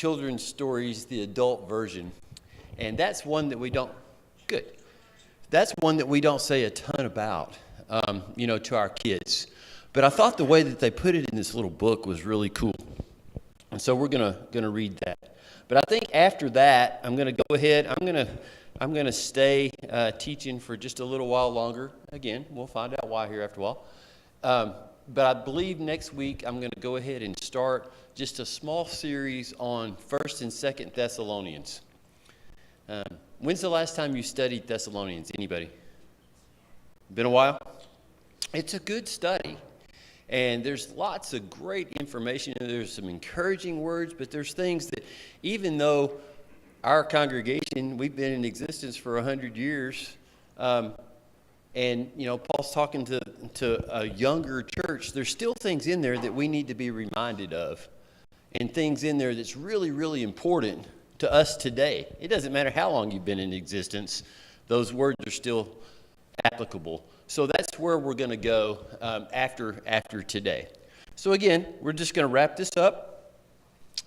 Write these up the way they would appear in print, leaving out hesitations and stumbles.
children's stories, the adult version. And that's one that we don't, good. That's one that we don't say a ton about, to our kids. But I thought the way that they put it in this little book was really cool. And so we're gonna read that. But I think after that, I'm gonna go ahead. I'm gonna stay teaching for just a little while longer. Again, we'll find out why here after a while. But I believe next week I'm gonna go ahead and start just a small series on 1st and 2nd Thessalonians. When's the last time you studied Thessalonians? Anybody? Been a while? It's a good study. And there's lots of great information. There's some encouraging words, but there's things that even though our congregation, we've been in existence for 100 years, and Paul's talking to a younger church, there's still things in there that we need to be reminded of, and things in there that's really, really important to us today. It doesn't matter how long you've been in existence, those words are still applicable. So that's where we're going to go after today. So again, we're just going to wrap this up,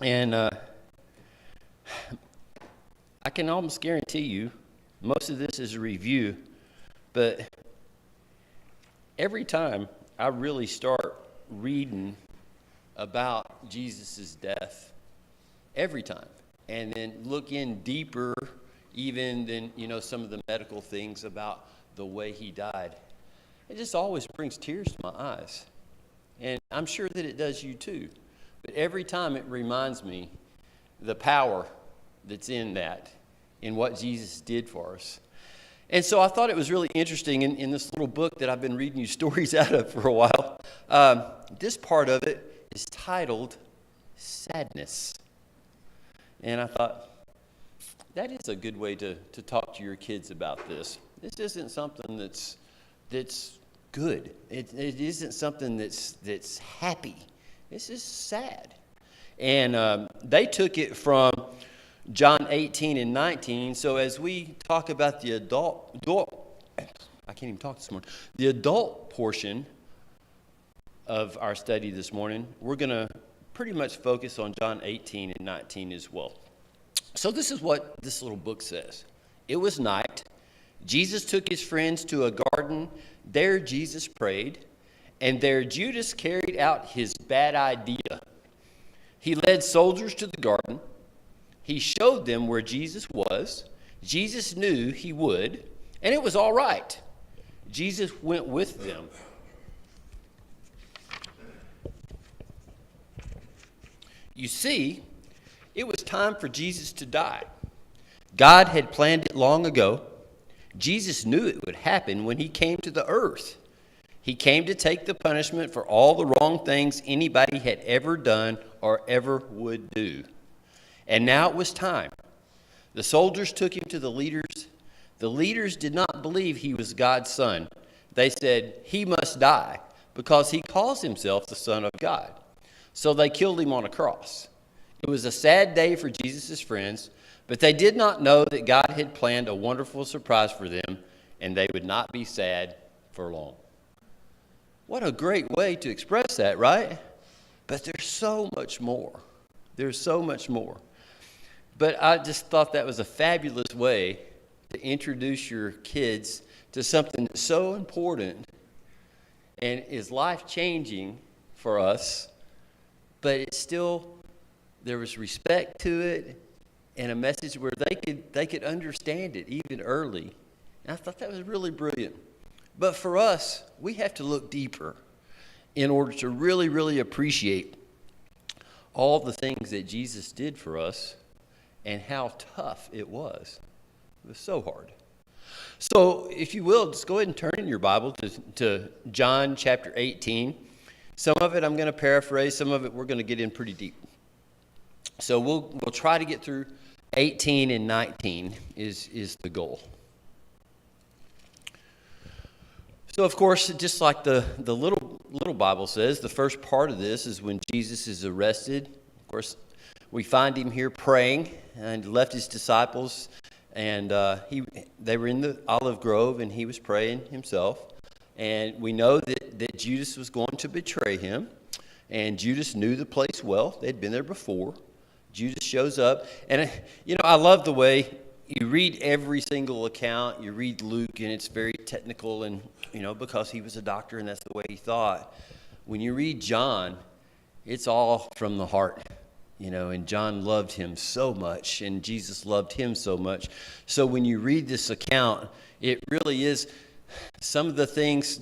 and I can almost guarantee you most of this is a review, but every time I really start reading about Jesus' death, every time, and then look in deeper even than some of the medical things about the way he died, it just always brings tears to my eyes. And I'm sure that it does you too. But every time it reminds me the power that's in that, in what Jesus did for us. And so I thought it was really interesting in this little book that I've been reading you stories out of for a while. This part of it is titled Sadness. And I thought, that is a good way to talk to your kids about this. This isn't something that's good. It isn't something that's happy. This is sad. And they took it from John 18 and 19. So as we talk about the adult, I can't even talk this morning, the adult portion of our study this morning, we're going to pretty much focus on John 18 and 19 as well. So this is what this little book says. It was night. Jesus took his friends to a garden. There Jesus prayed, and there Judas carried out his bad idea. He led soldiers to the garden. He showed them where Jesus was. Jesus knew he would, and it was all right. Jesus went with them. You see, it was time for Jesus to die. God had planned it long ago. Jesus knew it would happen when he came to the earth. He came to take the punishment for all the wrong things anybody had ever done or ever would do. And now it was time. The soldiers took him to the leaders. The leaders did not believe he was God's son. They said, he must die because he calls himself the Son of God. So they killed him on a cross. It was a sad day for Jesus' friends, but they did not know that God had planned a wonderful surprise for them, and they would not be sad for long. What a great way to express that, right? But there's so much more. There's so much more. But I just thought that was a fabulous way to introduce your kids to something that's so important and is life-changing for us, but it's still, there was respect to it and a message where they could understand it even early. And I thought that was really brilliant. But for us, we have to look deeper in order to really, really appreciate all the things that Jesus did for us and how tough it was. It was so hard. So if you will, just go ahead and turn in your Bible to John chapter 18. Some of it I'm going to paraphrase. Some of it we're going to get in pretty deep. So we'll try to get through 18 and 19 is the goal. So of course, just like the little Bible says, the first part of this is when Jesus is arrested. Of course, we find him here praying and left his disciples, and they were in the olive grove, and he was praying himself. And we know that Judas was going to betray him, and Judas knew the place well. They'd been there before. Judas shows up. And, I love the way you read every single account. You read Luke, and it's very technical, and, because he was a doctor and that's the way he thought. When you read John, it's all from the heart, and John loved him so much, and Jesus loved him so much. So when you read this account, it really is, some of the things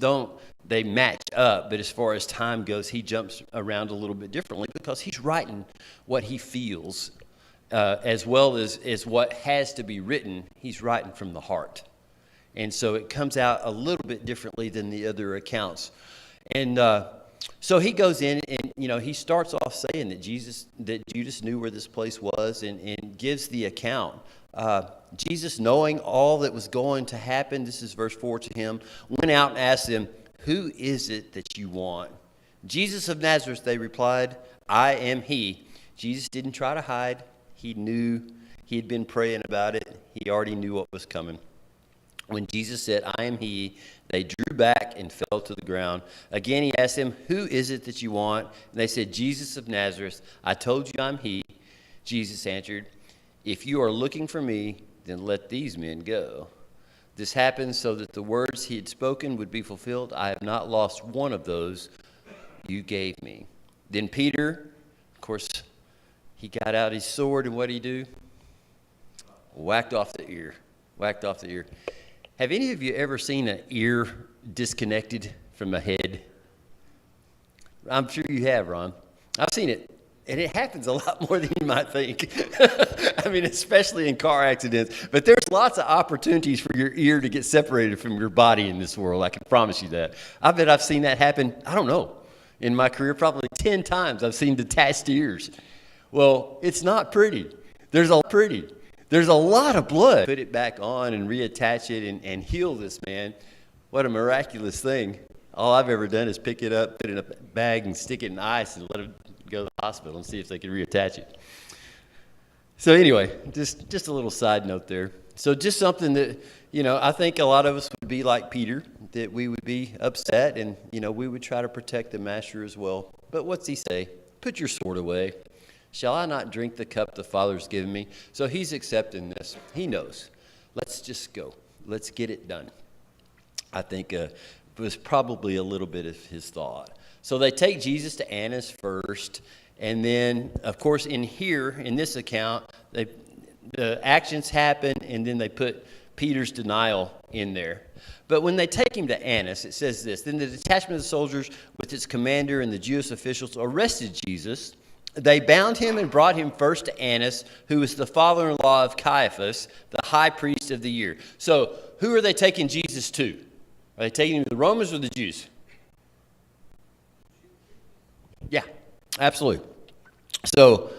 they match up, but as far as time goes, he jumps around a little bit differently because he's writing what he feels, as well as what has to be written. He's writing from the heart. And so it comes out a little bit differently than the other accounts. And so he goes in and, he starts off saying that Judas knew where this place was and gives the account. Jesus, knowing all that was going to happen, this is verse 4 to him, went out and asked them, "Who is it that you want?" "Jesus of Nazareth," they replied. "I am he." Jesus didn't try to hide. He knew. He had been praying about it. He already knew what was coming. When Jesus said, "I am he," they drew back and fell to the ground. Again, he asked them, "Who is it that you want?" And they said, "Jesus of Nazareth." "I told you I'm he." Jesus answered, "If you are looking for me, then let these men go." This happened so that the words he had spoken would be fulfilled. "I have not lost one of those you gave me." Then Peter, of course, he got out his sword, and what did he do? Whacked off the ear. Have any of you ever seen an ear disconnected from a head? I'm sure you have, Ron. I've seen it, and it happens a lot more than you might think. I mean, especially in car accidents. But there's lots of opportunities for your ear to get separated from your body in this world. I can promise you that. I bet I've seen that happen, I don't know, in my career, probably 10 times I've seen detached ears. Well, it's not pretty. There's a lot of blood. Put it back on and reattach it and heal this man. What a miraculous thing. All I've ever done is pick it up, put it in a bag, and stick it in ice and let it go to the hospital and see if they can reattach it. So anyway, just a little side note there. So just something that, I think a lot of us would be like Peter, that we would be upset and, we would try to protect the master as well. But what's he say? Put your sword away. Shall I not drink the cup the Father's given me? So he's accepting this. He knows. Let's just go. Let's get it done. I think it was probably a little bit of his thought. So they take Jesus to Annas first. And then, of course, in this account, the actions happen, and then they put Peter's denial in there. But when they take him to Annas, it says this: "Then the detachment of the soldiers with its commander and the Jewish officials arrested Jesus. They bound him and brought him first to Annas, who was the father-in-law of Caiaphas, the high priest of the year." So who are they taking Jesus to? Are they taking him to the Romans or the Jews? Yeah, absolutely. So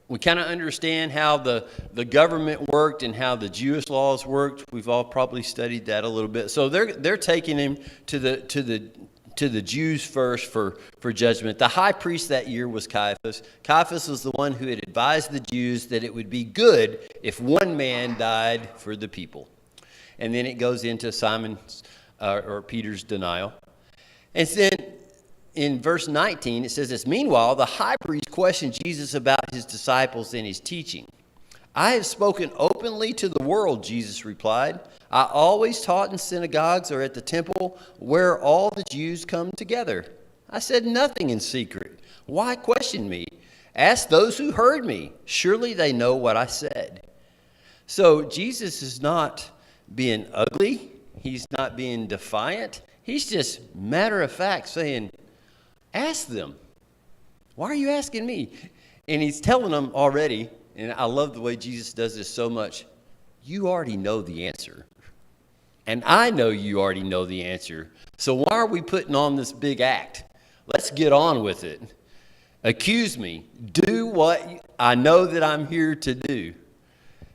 we kind of understand how the government worked and how the Jewish laws worked. We've all probably studied that a little bit. So they're taking him to the Jews first for judgment. The high priest that year was Caiaphas. Caiaphas was the one who had advised the Jews that it would be good if one man died for the people. And then it goes into Simon's or Peter's denial. And then in verse 19, it says this: "Meanwhile, the high priest questioned Jesus about his disciples and his teaching. 'I have spoken openly to the world,' Jesus replied. 'I always taught in synagogues or at the temple where all the Jews come together. I said nothing in secret. Why question me? Ask those who heard me. Surely they know what I said.'" So Jesus is not being ugly. He's not being defiant. He's just matter of fact saying, ask them. Why are you asking me? And he's telling them already, and I love the way Jesus does this so much, you already know the answer. And I know you already know the answer. So why are we putting on this big act? Let's get on with it. Accuse me. Do what I know that I'm here to do.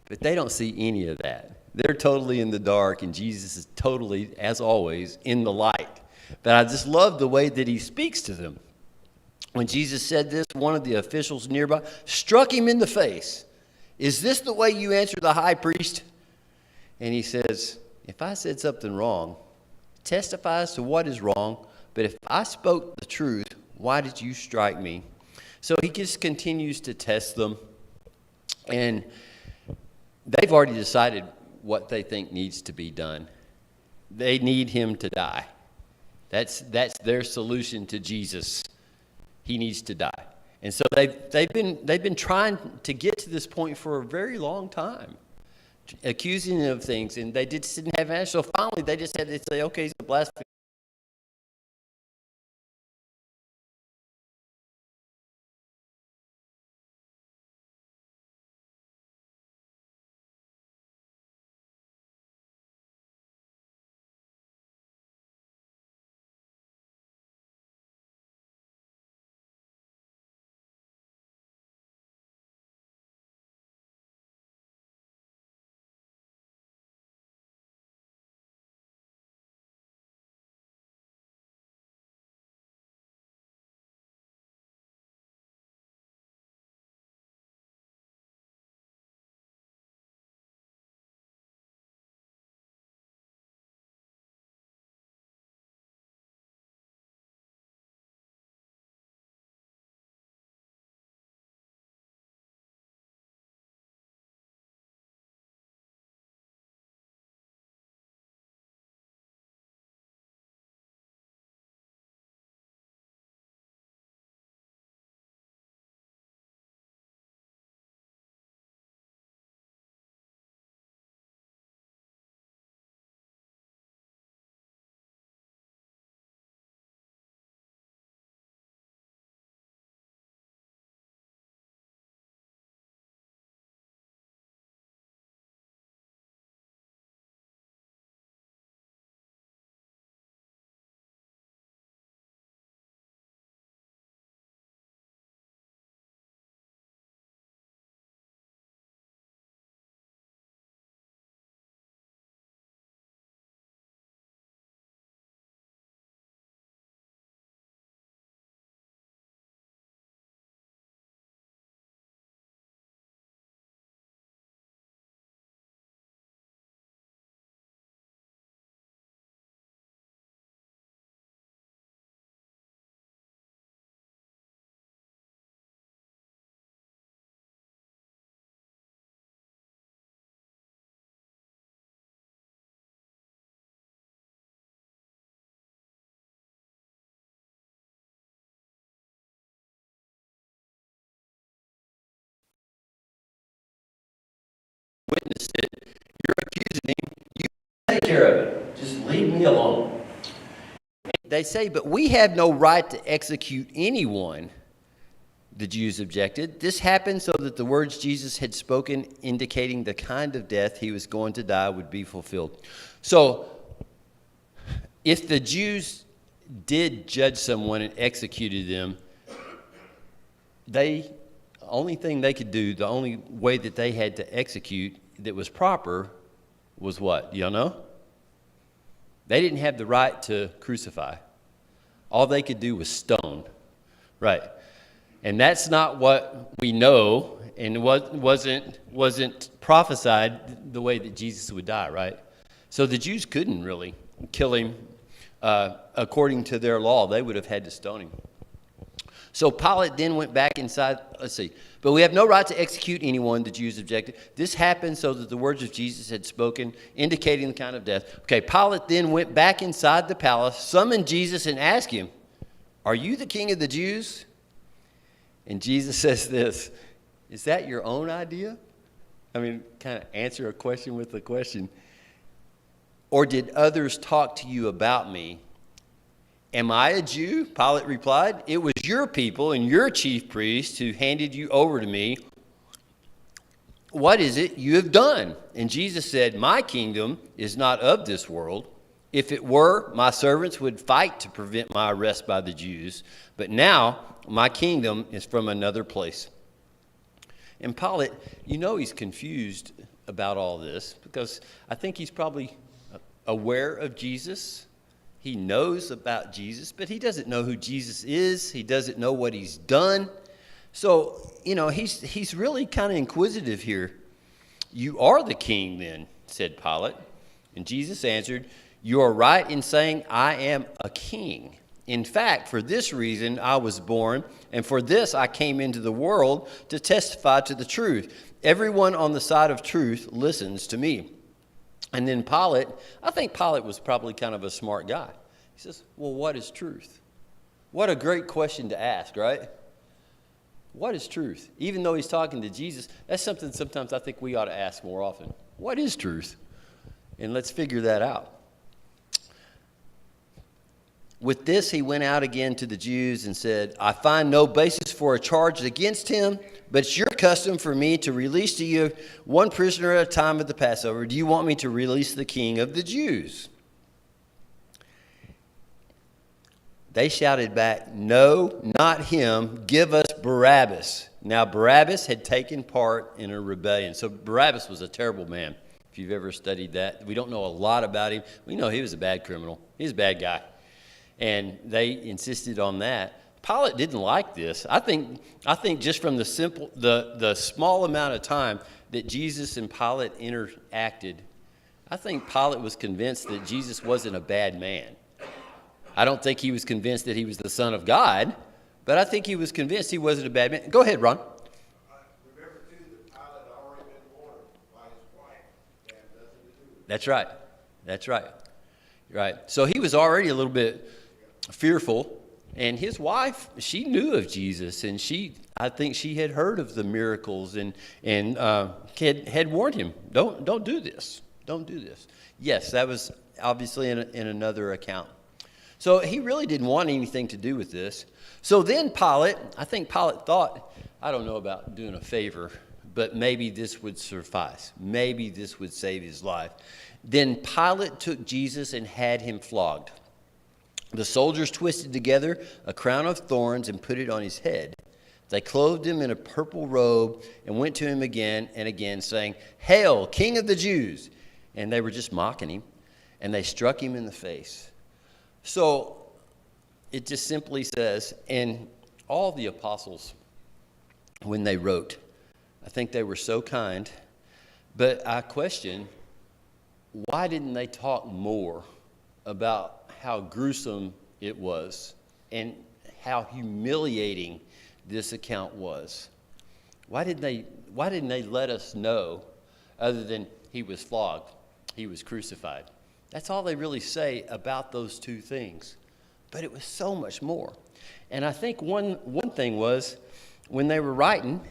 But they don't see any of that. They're totally in the dark, and Jesus is totally, as always, in the light. But I just love the way that he speaks to them. When Jesus said this, one of the officials nearby struck him in the face. "Is this the way you answer the high priest?" And he says, "If I said something wrong, testify as to what is wrong. But if I spoke the truth, why did you strike me?" So he just continues to test them. And they've already decided what they think needs to be done. They need him to die. That's their solution to Jesus. He needs to die. And so they've been trying to get to this point for a very long time, accusing him of things, and they just didn't have an answer. So finally, they just had to say, okay, he's a blasphemer. Witnessed it. You're accusing him. You take care of it. Just leave me alone. They say, but we have no right to execute anyone, the Jews objected. This happened so that the words Jesus had spoken, indicating the kind of death he was going to die, would be fulfilled. So, if the Jews did judge someone and executed them, the only thing they could do, the only way that they had to execute that was proper was what? You know? They didn't have the right to crucify. All they could do was stone. Right. And that's not what we know, and wasn't prophesied the way that Jesus would die, right? So the Jews couldn't really kill him according to their law. They would have had to stone him. So Pilate then went back inside. Let's see. But we have no right to execute anyone, the Jews objected. This happened so that the words of Jesus had spoken, indicating the kind of death. Okay, Pilate then went back inside the palace, summoned Jesus, and asked him, "Are you the king of the Jews?" And Jesus says this, "Is that your own idea?" I mean, kind of answer a question with a question. "Or did others talk to you about me?" "Am I a Jew?" Pilate replied. "It was your people and your chief priests who handed you over to me. What is it you have done?" And Jesus said, "My kingdom is not of this world. If it were, my servants would fight to prevent my arrest by the Jews. But now my kingdom is from another place." And Pilate, he's confused about all this because I think he's probably aware of Jesus. He knows about Jesus, but he doesn't know who Jesus is. He doesn't know what he's done. So, he's really kind of inquisitive here. "You are the king then," said Pilate. And Jesus answered, "You are right in saying I am a king. In fact, for this reason I was born, and for this I came into the world to testify to the truth. Everyone on the side of truth listens to me." And then Pilate, I think Pilate was probably kind of a smart guy. He says, well, what is truth? What a great question to ask, right? What is truth? Even though he's talking to Jesus, that's something sometimes I think we ought to ask more often. What is truth? And let's figure that out. With this, he went out again to the Jews and said, "I find no basis for a charge against him, but it's your custom for me to release to you one prisoner at a time at the Passover. Do you want me to release the king of the Jews?" They shouted back, "No, not him. Give us Barabbas." Now, Barabbas had taken part in a rebellion. So Barabbas was a terrible man, if you've ever studied that. We don't know a lot about him. We know he was a bad criminal. He was a bad guy. And they insisted on that. Pilate didn't like this. I think just from the small amount of time that Jesus and Pilate interacted, I think Pilate was convinced that Jesus wasn't a bad man. I don't think he was convinced that he was the Son of God, but I think he was convinced he wasn't a bad man. Go ahead, Ron. Remember, too, that Pilate had already been warned by his wife. That had nothing to do with it. That's right. That's right. Right. So he was already a little bit fearful, and his wife, she knew of Jesus, and I think she had heard of the miracles and had warned him, don't do this. Don't do this. Yes, that was obviously in another account. So he really didn't want anything to do with this. So then I think Pilate thought, I don't know about doing a favor, but maybe this would suffice. Maybe this would save his life. Then Pilate took Jesus and had him flogged. The soldiers twisted together a crown of thorns and put it on his head. They clothed him in a purple robe and went to him again and again, saying, "Hail, King of the Jews!" And they were just mocking him, and they struck him in the face. So it just simply says, and all the apostles, when they wrote, I think they were so kind, but I question, why didn't they talk more about how gruesome it was and how humiliating this account was? Why didn't they let us know, other than he was flogged, he was crucified? That's all they really say about those two things. But it was so much more. And I think one thing was, when they were writing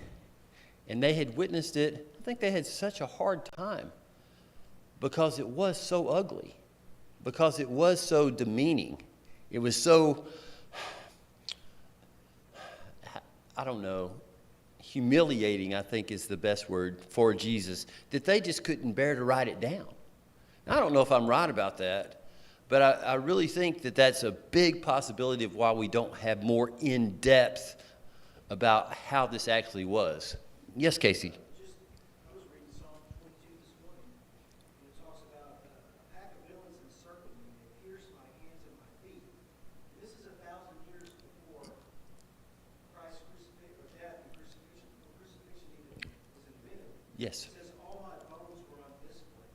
and they had witnessed it, I think they had such a hard time because it was so ugly, because it was so demeaning. It was so, I don't know, humiliating, I think is the best word for Jesus, that they just couldn't bear to write it down. Now, I don't know if I'm right about that, but I really think that that's a big possibility of why we don't have more in-depth about how this actually was. Yes, Casey? I was reading Psalm 22 this morning, and it talks about a pack of villains encircled me, they pierced my hands and my feet. And this is 1,000 years before Christ's crucifixion or death and crucifixion, before crucifixion even was invented. Yes. It says, all my bones were on display.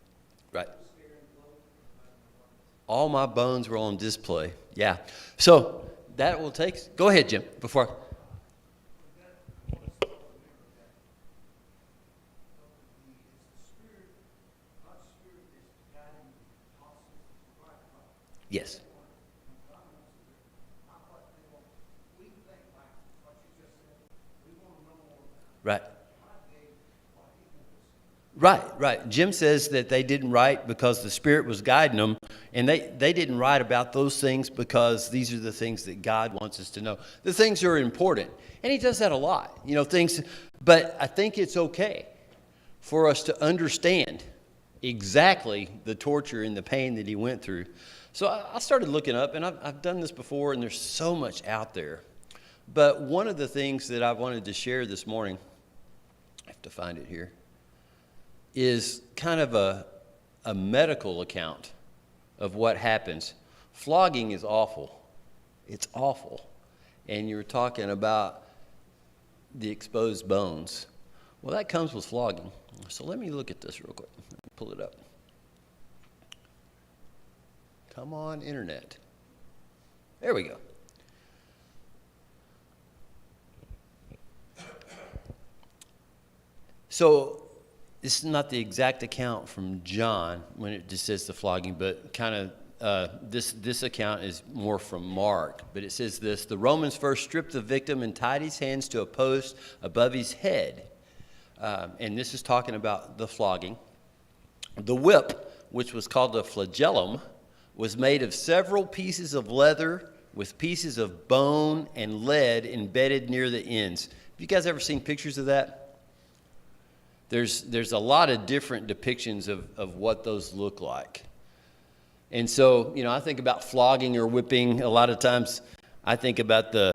Right. Sparing blood by my garments. All my bones were on display. Yeah. So that will take. Go ahead, Jim. Before. Yes. Right. Right. Jim says that they didn't write because the Spirit was guiding them, and they didn't write about those things because these are the things that God wants us to know. The things that are important. And he does that a lot, things. But I think it's okay for us to understand exactly the torture and the pain that he went through. So I started looking up, and I've done this before, and there's so much out there. But one of the things that I wanted to share this morning, I have to find it here, is kind of a medical account of what happens. Flogging is awful. It's awful. And you're talking about the exposed bones. Well, that comes with flogging. So let me look at this real quick. Pull it up. Come on, internet. There we go. So this is not the exact account from John when it just says the flogging, but kind of this account is more from Mark. But it says this: the Romans first stripped the victim and tied his hands to a post above his head. And this is talking about the flogging. The whip, which was called the flagellum, was made of several pieces of leather with pieces of bone and lead embedded near the ends. Have you guys ever seen pictures of that? There's a lot of different depictions of what those look like. And so, I think about flogging or whipping. A lot of times I think about the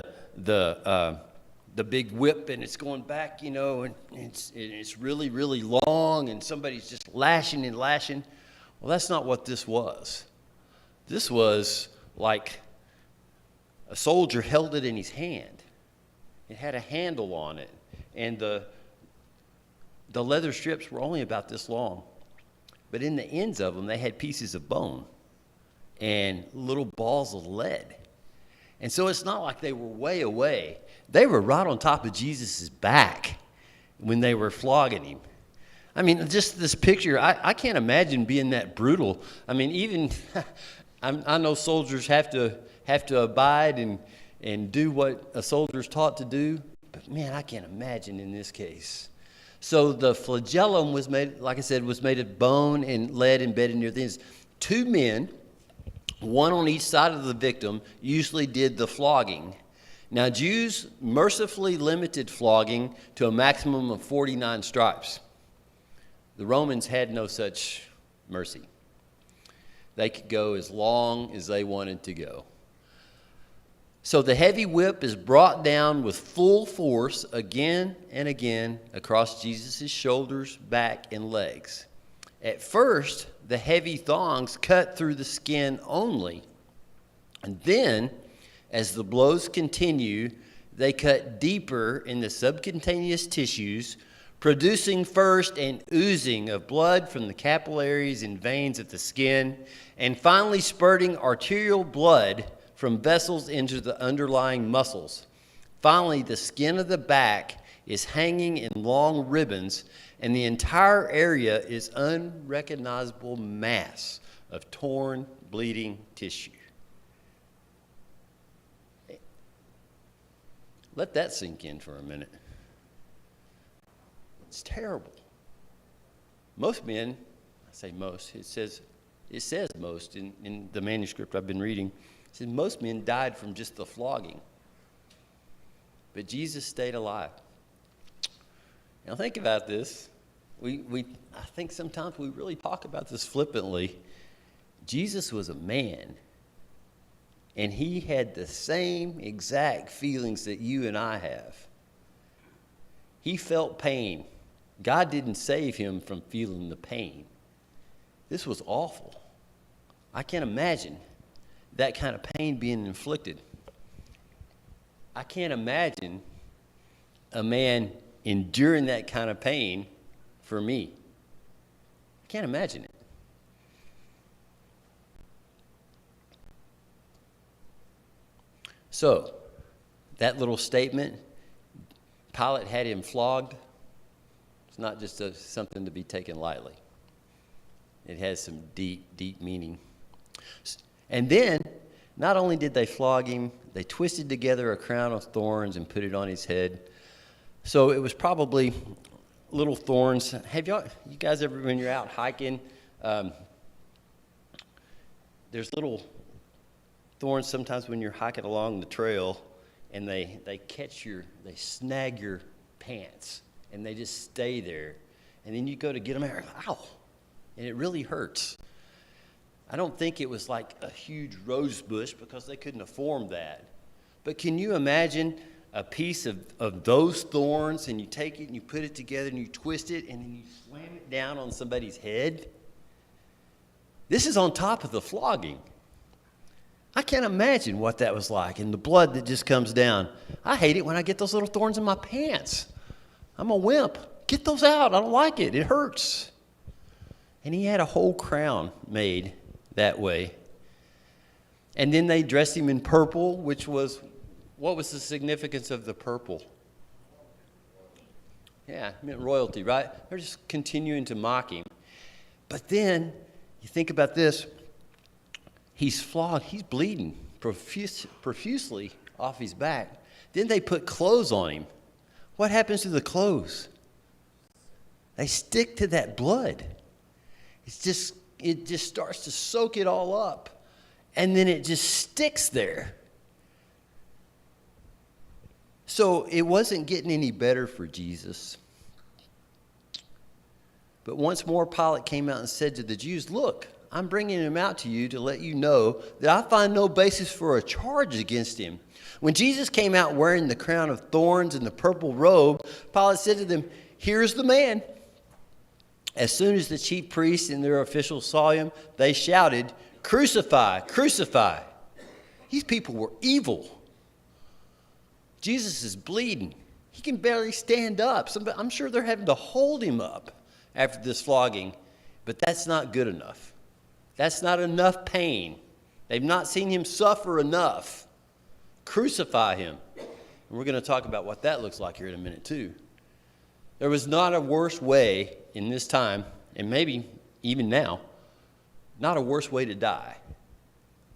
big whip, and it's going back, and it's really, really long, and somebody's just lashing and lashing. Well, that's not what this was. This was like a soldier held it in his hand. It had a handle on it, and the leather strips were only about this long. But in the ends of them, they had pieces of bone and little balls of lead. And so it's not like they were way away. They were right on top of Jesus' back when they were flogging him. I mean, just this picture, I can't imagine being that brutal. I mean, even, I know soldiers have to abide and do what a soldier's taught to do, but man, I can't imagine in this case. So the flagellum was made, like I said, was made of bone and lead embedded near the ends. 2 men, one on each side of the victim, usually did the flogging. Now, Jews mercifully limited flogging to a maximum of 49 stripes. The Romans had no such mercy. They could go as long as they wanted to go. So the heavy whip is brought down with full force again and again across Jesus' shoulders, back, and legs. At first, the heavy thongs cut through the skin only. And then, as the blows continue, they cut deeper in the subcutaneous tissues, producing first an oozing of blood from the capillaries and veins of the skin, and finally spurting arterial blood from vessels into the underlying muscles. Finally, the skin of the back is hanging in long ribbons, and the entire area is unrecognizable mass of torn, bleeding tissue. Let that sink in for a minute. It's terrible. Most men, I say most, it says most in the manuscript I've been reading. It says most men died from just the flogging. But Jesus stayed alive. Now think about this. I think sometimes we really talk about this flippantly. Jesus was a man, and he had the same exact feelings that you and I have. He felt pain. God didn't save him from feeling the pain. This was awful. I can't imagine that kind of pain being inflicted. I can't imagine a man enduring that kind of pain for me. I can't imagine it. So, that little statement, Pilate had him flogged. It's not just something to be taken lightly. It has some deep, deep meaning. And then, not only did they flog him, they twisted together a crown of thorns and put it on his head. So it was probably little thorns. Have you guys ever, when you're out hiking, there's little thorns sometimes when you're hiking along the trail, and they snag your pants, and they just stay there. And then you go to get them out, ow, and it really hurts. I don't think it was like a huge rose bush because they couldn't have formed that. But can you imagine a piece of those thorns, and you take it and you put it together and you twist it and then you slam it down on somebody's head? This is on top of the flogging. I can't imagine what that was like, and the blood that just comes down. I hate it when I get those little thorns in my pants. I'm a wimp. Get those out. I don't like it. It hurts. And he had a whole crown made that way. And then they dressed him in purple, which was, what was the significance of the purple? Yeah, it meant royalty, right? They're just continuing to mock him. But then, you think about this. He's flogged. He's bleeding profusely off his back. Then they put clothes on him. What happens to the clothes? They stick to that blood. It just starts to soak it all up. And then it just sticks there. So it wasn't getting any better for Jesus. But once more, Pilate came out and said to the Jews, "Look, I'm bringing him out to you to let you know that I find no basis for a charge against him." When Jesus came out wearing the crown of thorns and the purple robe, Pilate said to them, "Here's the man." As soon as the chief priests and their officials saw him, they shouted, "Crucify, crucify." These people were evil. Jesus is bleeding. He can barely stand up. I'm sure they're having to hold him up after this flogging, but that's not good enough. That's not enough pain. They've not seen him suffer enough. Crucify him. And we're going to talk about what that looks like here in a minute too. There was not a worse way in this time, and maybe even now, not a worse way to die.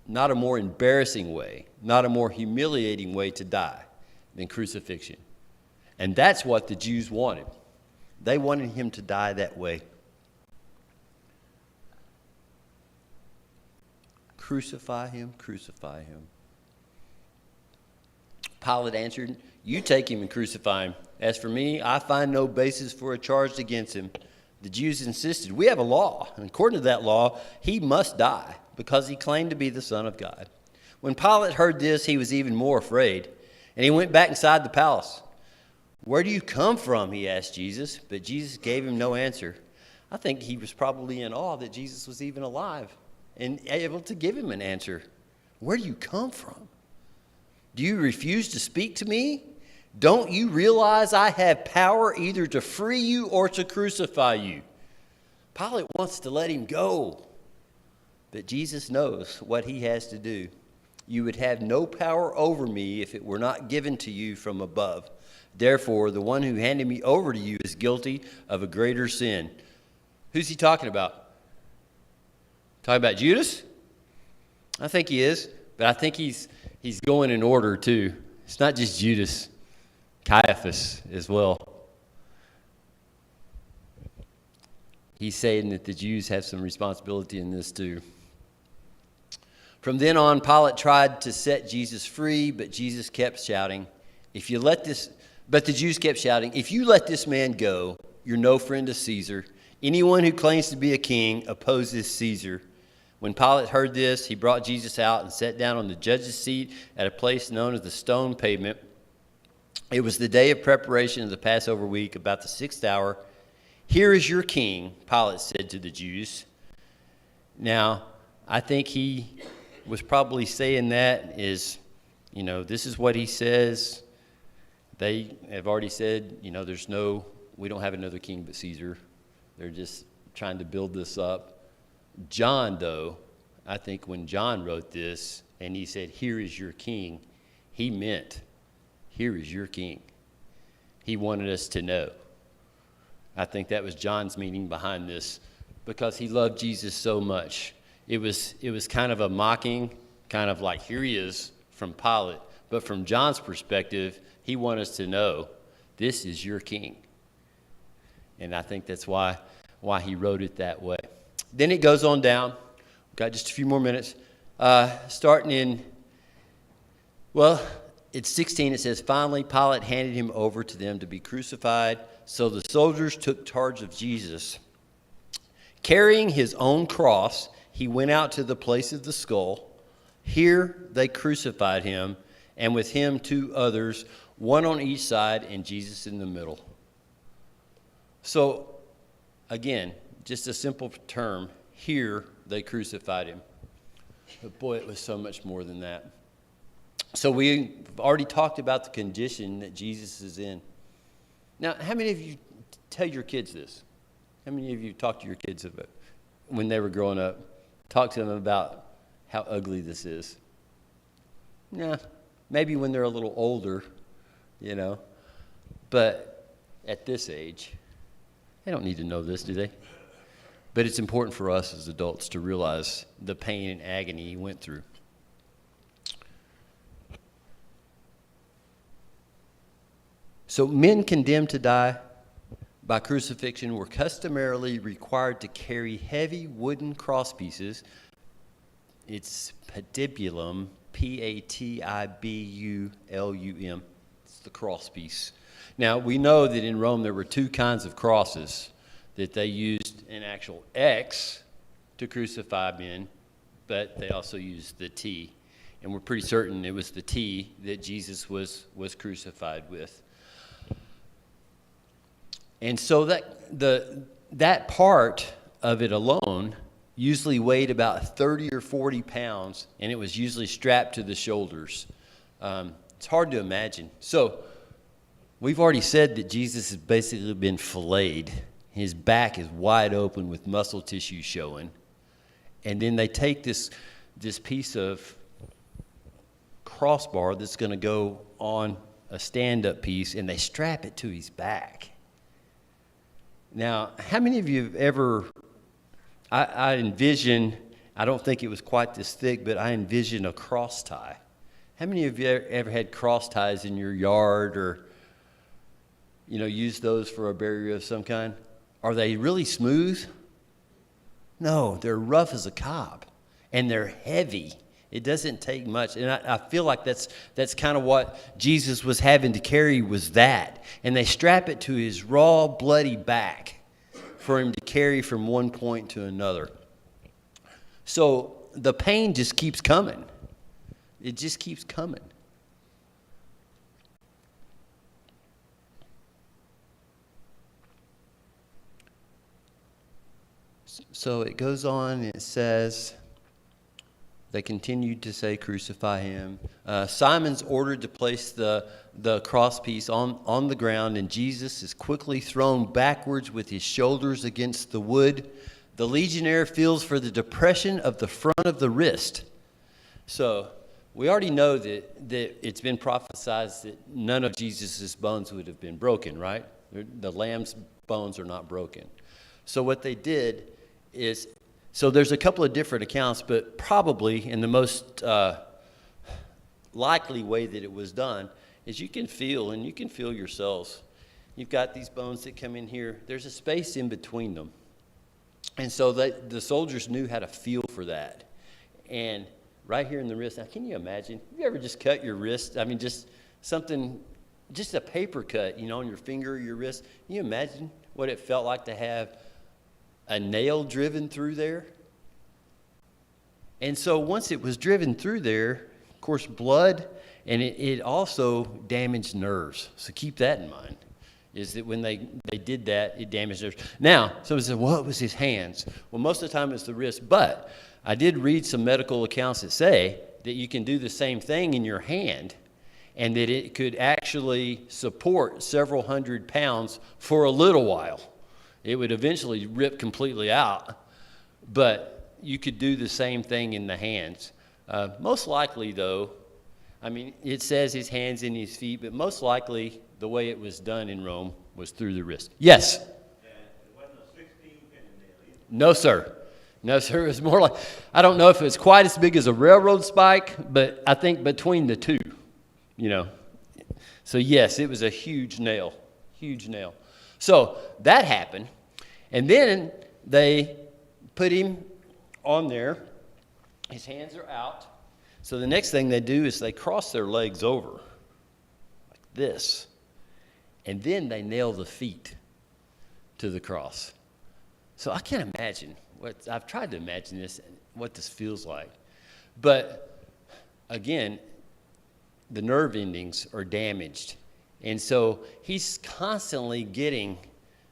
Not a more embarrassing way, not a more humiliating way to die than crucifixion. And that's what the Jews wanted. They wanted him to die that way. Crucify him, crucify him. Pilate answered, "You take him and crucify him. As for me, I find no basis for a charge against him." The Jews insisted, "We have a law, and according to that law, he must die, because he claimed to be the Son of God." When Pilate heard this, he was even more afraid, and he went back inside the palace. "Where do you come from?" he asked Jesus, but Jesus gave him no answer. I think he was probably in awe that Jesus was even alive and able to give him an answer. "Where do you come from? Do you refuse to speak to me? Don't you realize I have power either to free you or to crucify you?" Pilate wants to let him go, but Jesus knows what he has to do. "You would have no power over me if it were not given to you from above. Therefore, the one who handed me over to you is guilty of a greater sin." Who's he talking about? Talking about Judas? I think he is, but I think he's going in order too. It's not just Judas, Caiaphas as well. He's saying that the Jews have some responsibility in this too. From then on, Pilate tried to set Jesus free, but Jesus kept shouting, But the Jews kept shouting, "If you let this man go, you're no friend to Caesar. Anyone who claims to be a king opposes Caesar." When Pilate heard this, he brought Jesus out and sat down on the judge's seat at a place known as the Stone Pavement. It was the day of preparation of the Passover week, about the 6th hour. "Here is your king," Pilate said to the Jews. Now, I think he was probably saying that is, this is what he says. They have already said, we don't have another king but Caesar. They're just trying to build this up. John, though, I think when John wrote this and he said, "Here is your king," he meant, here is your king. He wanted us to know. I think that was John's meaning behind this, because he loved Jesus so much. It was kind of a mocking, kind of like, here he is from Pilate. But from John's perspective, he wanted us to know, this is your king. And I think that's why he wrote it that way. Then it goes on down. We've got just a few more minutes. Starting in, it's 16. It says, "Finally, Pilate handed him over to them to be crucified. So the soldiers took charge of Jesus. Carrying his own cross, he went out to the place of the skull. Here they crucified him, and with him 2 others, one on each side and Jesus in the middle." So, again, just a simple term, here they crucified him. But boy, it was so much more than that. So we've already talked about the condition that Jesus is in. Now, how many of you tell your kids this? How many of you talk to your kids about when they were growing up? Talk to them about how ugly this is. Yeah, maybe when they're a little older, But at this age. They don't need to know this, do they? But it's important for us as adults to realize the pain and agony he went through. So men condemned to die by crucifixion were customarily required to carry heavy wooden cross pieces. It's patibulum, Patibulum. It's the cross piece. Now, we know that in Rome there were two kinds of crosses, that they used an actual X to crucify men, but they also used the T. And we're pretty certain it was the T that Jesus was crucified with. And so that part of it alone usually weighed about 30 or 40 pounds, and it was usually strapped to the shoulders. It's hard to imagine. So we've already said that Jesus has basically been filleted. His back is wide open with muscle tissue showing. And then they take this piece of crossbar that's going to go on a stand-up piece, and they strap it to his back. Now, how many of you have ever, I envision, I don't think it was quite this thick, but I envision a cross tie. How many of you ever had cross ties in your yard or, used those for a barrier of some kind? Are they really smooth? No, they're rough as a cob, and they're heavy. It doesn't take much, and I feel like that's kind of what Jesus was having to carry was that. And they strap it to his raw, bloody back for him to carry from one point to another. So the pain just keeps coming. It just keeps coming. So it goes on, and it says, they continued to say, crucify him. Simon's ordered to place the crosspiece on the ground, and Jesus is quickly thrown backwards with his shoulders against the wood. The legionnaire feels for the depression of the front of the wrist. So we already know that it's been prophesied that none of Jesus' bones would have been broken, right? The lamb's bones are not broken. So what they did is, so there's a couple of different accounts, but probably in the most likely way that it was done is you can feel yourselves. You've got these bones that come in here. There's a space in between them. And so the soldiers knew how to feel for that. And right here in the wrist, now can you imagine? Have you ever just cut your wrist? I mean, just a paper cut, on your finger or your wrist. Can you imagine what it felt like to have a nail driven through there? And so once it was driven through there, of course, blood, and it also damaged nerves. So keep that in mind, is that when they did that, it damaged nerves. Now, somebody said, well, it was his hands. Well, most of the time it's the wrist, but I did read some medical accounts that say that you can do the same thing in your hand, and that it could actually support several hundred pounds for a little while. It would eventually rip completely out, but you could do the same thing in the hands. Most likely, though, I mean, it says his hands and his feet, but most likely the way it was done in Rome was through the wrist. Yes? And it wasn't a 16-pin nail either. No, sir. No, sir. It was more like, I don't know if it was quite as big as a railroad spike, but I think between the two, So, yes, it was a huge nail. Huge nail. So that happened, and then they put him on there. His hands are out. So the next thing they do is they cross their legs over like this, and then they nail the feet to the cross. So I can't imagine I've tried to imagine this, what this feels like. But again, the nerve endings are damaged. And so he's constantly getting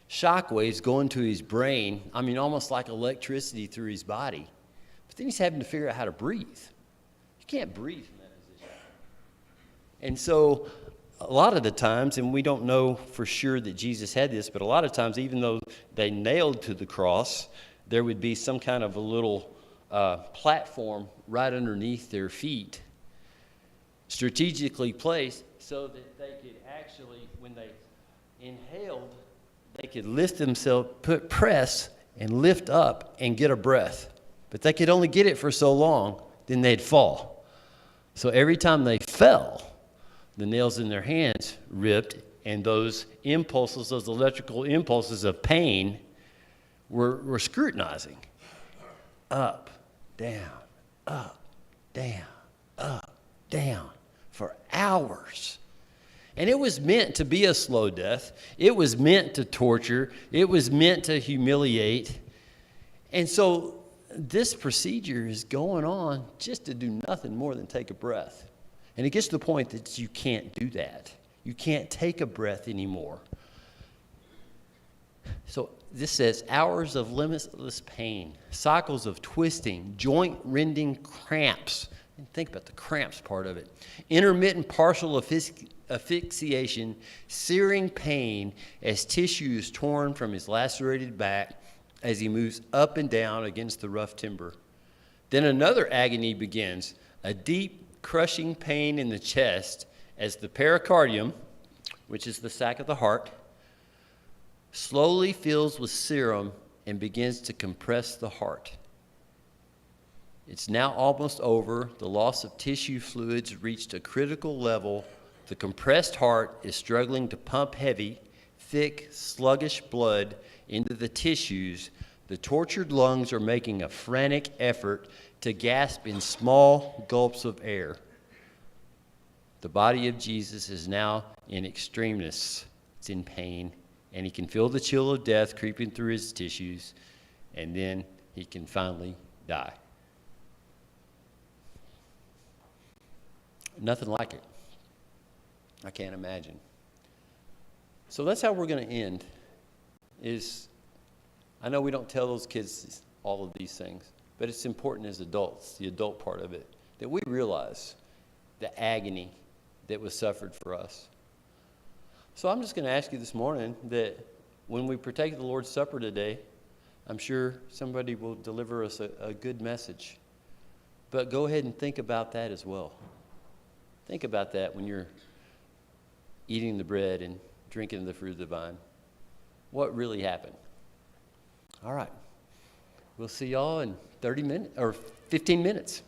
shock waves going to his brain, almost like electricity through his body. But then he's having to figure out how to breathe. You can't breathe in that position. And so a lot of the times, and we don't know for sure that Jesus had this, but a lot of times, even though they nailed to the cross, there would be some kind of a little platform right underneath their feet, strategically placed so that they could actually, when they inhaled, they could lift themselves, press, and lift up and get a breath. But they could only get it for so long, then they'd fall. So every time they fell, the nails in their hands ripped, and those impulses, those electrical impulses of pain were scrutinizing. Up, down, up, down, for hours. And it was meant to be a slow death. It was meant to torture. It was meant to humiliate. And so this procedure is going on just to do nothing more than take a breath. And it gets to the point that you can't do that. You can't take a breath anymore. So this says hours of limitless pain, cycles of twisting, joint-rending cramps. And think about the cramps part of it. Intermittent partial asphyxiation, searing pain as tissue is torn from his lacerated back as he moves up and down against the rough timber. Then another agony begins, a deep, crushing pain in the chest as the pericardium, which is the sac of the heart, slowly fills with serum and begins to compress the heart. It's now almost over. The loss of tissue fluids reached a critical level. The compressed heart is struggling to pump heavy, thick, sluggish blood into the tissues. The tortured lungs are making a frantic effort to gasp in small gulps of air. The body of Jesus is now in extremeness. It's in pain, and he can feel the chill of death creeping through his tissues, and then he can finally die. Nothing like it. I can't imagine. So that's how we're going to end. I know we don't tell those kids all of these things, but it's important as adults, the adult part of it, that we realize the agony that was suffered for us. So I'm just going to ask you this morning that when we partake of the Lord's Supper today, I'm sure somebody will deliver us a good message. But go ahead and think about that as well. Think about that when you're eating the bread and drinking the fruit of the vine. What really happened? All right. We'll see y'all in 30 minutes or 15 minutes.